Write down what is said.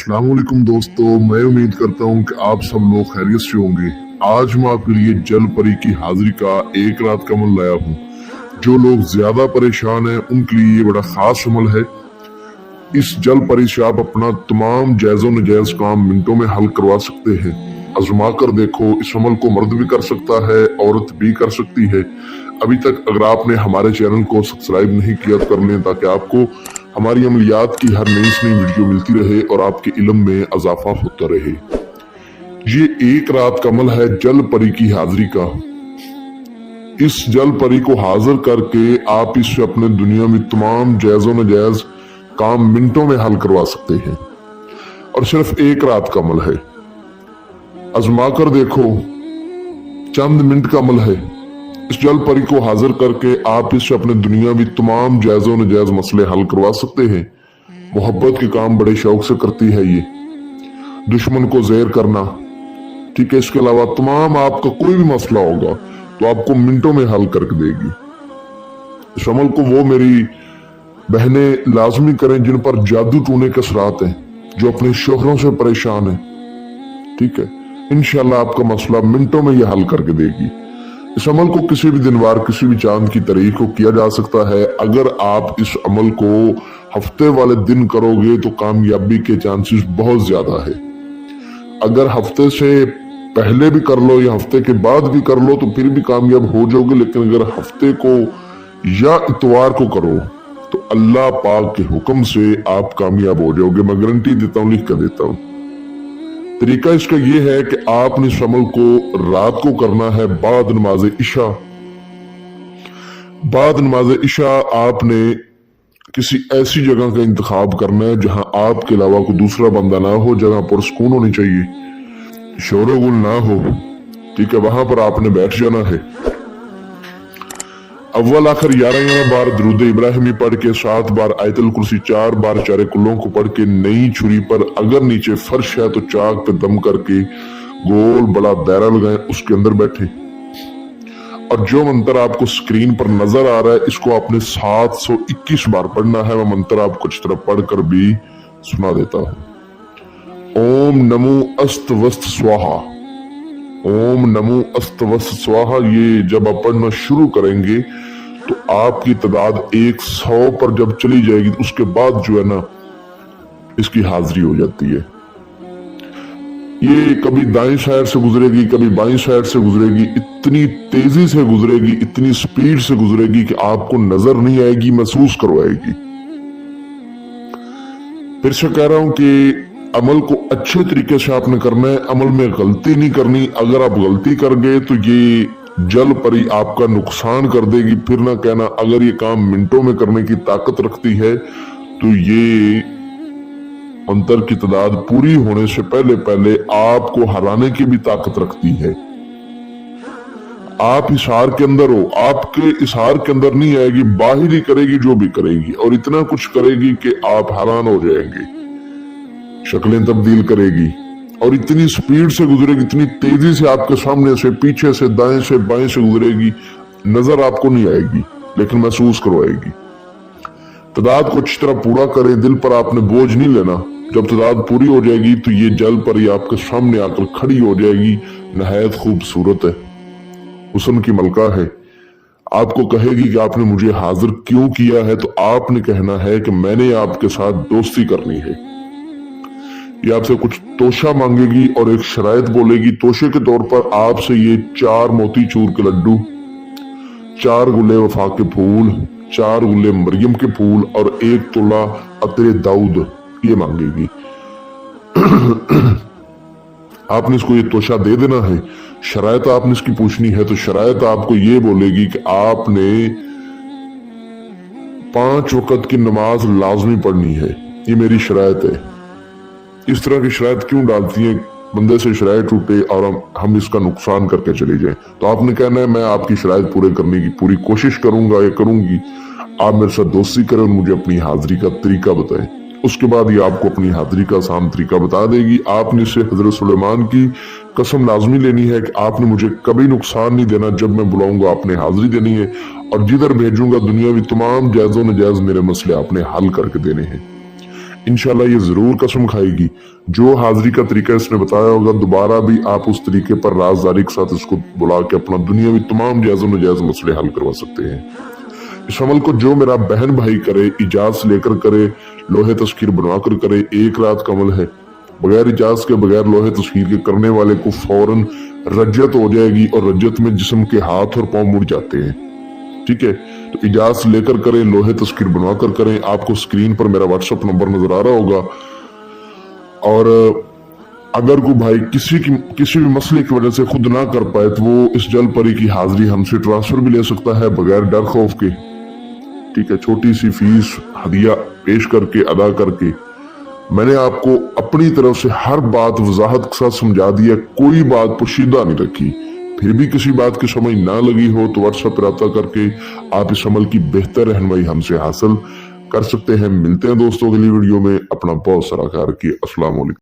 अस्सलाम वालेकुम दोस्तों, मैं उम्मीद करता हूँ कि आप सब लोग खैरियत से होंगे। आज मैं आपके लिए जल परी की हाजिरी का एक रात का अमल लाया हूँ। जो लोग ज्यादा परेशान हैं उनके लिए ये बड़ा खास अमल है। इस जल परी से आप अपना तमाम जायज़ व नाजायज काम मिनटों में हल करवा सकते हैं। आजमा कर देखो, इस अमल को मर्द भी कर सकता है, औरत भी कर सकती है। अभी तक अगर आपने हमारे चैनल को सब्सक्राइब नहीं किया तो कर लें, ताकि आपको हमारी अमलियात की हर नई से नई वीडियो मिलती रहे और आपके इल्म में इजाफा होता रहे। ये एक रात का अमल है जल परी की हाजिरी का। इस जल परी को हाजिर करके आप इससे अपने दुनिया में तमाम जायज़ व नाजायज काम मिनटों में हल करवा सकते हैं, और सिर्फ एक रात का अमल है। आजमा कर देखो, चंद मिनट का अमल है। इस जल परी को हाजिर करके आप इससे अपने दुनिया में तमाम जायज़ व नाजायज मसले हल करवा सकते हैं। मोहब्बत के काम बड़े शौक से करती है ये। दुश्मन को ज़ेर करना, ठीक है। इसके अलावा तमाम आपका कोई भी मसला होगा तो आपको मिनटों में हल करके देगी। इस अमल को वो मेरी बहनें लाजमी करें जिन पर जादू टूने के असरात हैं, जो अपने शोहरों से परेशान हैं, ठीक है। इंशाल्लाह आपका मसला मिनटों में ये हल करके देगी। इस अमल को किसी भी दिन वार, किसी भी चांद की तारीख को किया जा सकता है। अगर आप इस अमल को हफ्ते वाले दिन करोगे तो कामयाबी के चांसेस बहुत ज्यादा है। अगर हफ्ते से पहले भी कर लो या हफ्ते के बाद भी कर लो तो फिर भी कामयाब हो जाओगे, लेकिन अगर हफ्ते को या इतवार को करो तो अल्लाह पाक के हुक्म से आप कामयाब हो जाओगे। मैं गारंटी देता हूँ, लिख कर देता हूँ। तरीका इसका ये है कि आपने इस अमल को रात को करना है बाद नमाज इशा। बाद नमाज इशा आपने किसी ऐसी जगह का इंतखाब करना है जहां आपके अलावा कोई दूसरा बंदा ना हो, जगह पर सुकून होनी चाहिए, शोर गुल ना हो, ठीक है। वहां पर आपने बैठ जाना है। अव्वल आखिर 11 बार दरूद इब्राहिमी पढ़ के 7 बार आयतुल कुर्सी, 4 बार चारे कुल्लों को पढ़ के नई छुरी पर, अगर नीचे फर्श है तो चाक पे दम करके गोल बड़ा दायरा लगाएं, उसके अंदर बैठे। और जो मंत्र आपको स्क्रीन पर नजर आ रहा है इसको आपने 721 बार पढ़ना है। वह मंत्र आपको अच्छी तरह पढ़कर भी सुना देता हूं। ओम नमो अस्त वस्त स्वाहा, ओम नमो अस्त वस्त स्वाहा। ये जब आप पढ़ना शुरू करेंगे तो आपकी तादाद 100 पर जब चली जाएगी तो उसके बाद जो है ना, इसकी हाजिरी हो जाती है। ये कभी दाएं साइड से गुजरेगी, कभी बाएं साइड से गुजरेगी, इतनी तेजी से गुजरेगी, इतनी स्पीड से गुजरेगी कि आपको नजर नहीं आएगी, महसूस करवाएगी। फिर से कह रहा हूं कि अमल को अच्छे तरीके से आपने करना है, अमल में गलती नहीं करनी। अगर आप गलती कर गए तो ये जल परी आपका नुकसान कर देगी। फिर ना कहना, अगर ये काम मिनटों में करने की ताकत रखती है तो ये अंतर की तादाद पूरी होने से पहले पहले आपको हराने की भी ताकत रखती है। आप इशार के अंदर हो, आपके इशार के अंदर नहीं आएगी, बाहर ही करेगी जो भी करेगी, और इतना कुछ करेगी कि आप हैरान हो जाएंगे। शक्लें तब्दील करेगी और इतनी स्पीड से गुजरेगी, इतनी तेजी से आपके सामने से, पीछे से, दाएं से, बाएं से गुजरेगी। नजर आपको नहीं आएगी लेकिन महसूस करवाएगी। तादाद को अच्छी तरह पूरा करें, दिल पर आपने बोझ नहीं लेना। जब तादाद पूरी हो जाएगी तो ये जल परी आपके सामने आकर खड़ी हो जाएगी। नहायत खूबसूरत है, हुस्न की मलका है। आपको कहेगी कि आपने मुझे हाजिर क्यों किया है, तो आपने कहना है कि मैंने आपके साथ दोस्ती करनी है। ये आपसे कुछ तोशा मांगेगी और एक शरायत बोलेगी। तोशे के तौर पर आपसे ये 4 मोती चूर के लड्डू, 4 गुले वफा के फूल, 4 गुले मरियम के फूल और 1 तोला अतरे दाऊद ये मांगेगी। आपने इसको ये तोशा दे देना है। शरायत आपने इसकी पूछनी है तो शरायत आपको ये बोलेगी कि आपने 5 वक्त की नमाज लाजमी पढ़नी है। ये मेरी शरायत है। इस तरह की शरायत क्यों डालती है? बंदे से शरायत टूटे और हम इसका नुकसान करके चले जाएं। तो आपने कहना है मैं आपकी शरायत पूरे करने की पूरी कोशिश करूंगा या करूंगी। आप मेरे साथ दोस्ती करें और मुझे अपनी हाजिरी का तरीका बताएं। उसके बाद ये आपको अपनी हाजिरी का आसान तरीका बता देगी। आपने इससे हजरत सुलेमान की कसम लाजमी लेनी है कि आपने मुझे कभी नुकसान नहीं देना। जब मैं बुलाऊंगा आपने हाजिरी देनी है, और जिधर भेजूंगा दुनिया में तमाम जायज़ व नाजायज मेरे मसले आपने हल करके देने हैं। इंशाल्लाह ये जरूर कसम खाएगी। जो हाजिरी का तरीका इसने बताया होगा दोबारा भी आप उस तरीके पर राजदारी के साथ इसको बुला के अपना दुनियावी तमाम जायज नजायज मसले हल करवा सकते हैं। इस अमल को जो मेरा बहन भाई करे, इजाजत लेकर करे, लोहे तस्कीर बनवाकर करे, एक रात का अमल है। बगैर इजाजत के, बगैर लोहे तस्कीर के करने वाले को फौरन रज्जत हो जाएगी और रज्जत में जिस्म के हाथ और पांव मुड़ जाते हैं। ठीक है, तो इजाजत लेकर करें, लोहे तस्कीर बनवा कर करें। आपको स्क्रीन पर मेरा व्हाट्सएप नंबर नजर आ रहा होगा। और अगर कोई भाई किसी भी मसले की वजह से खुद ना कर पाए तो वो इस जल परी की हाजिरी हमसे ट्रांसफर भी ले सकता है बगैर डर खौफ के। ठीक है, छोटी सी फीस हदिया पेश करके, अदा करके मैंने आपको अपनी तरफ से हर बात वजाहत के साथ समझा दिया, कोई बात पोशीदा नहीं रखी। फिर भी किसी बात की समझ ना लगी हो तो व्हाट्सएप पर रब्ता करके आप इस अमल की बेहतर रहनुमाई हमसे हासिल कर सकते हैं। मिलते हैं दोस्तों अगली वीडियो में। अपना बहुत सारा ख्याल रखिए। अस्सलाम वालेकुम।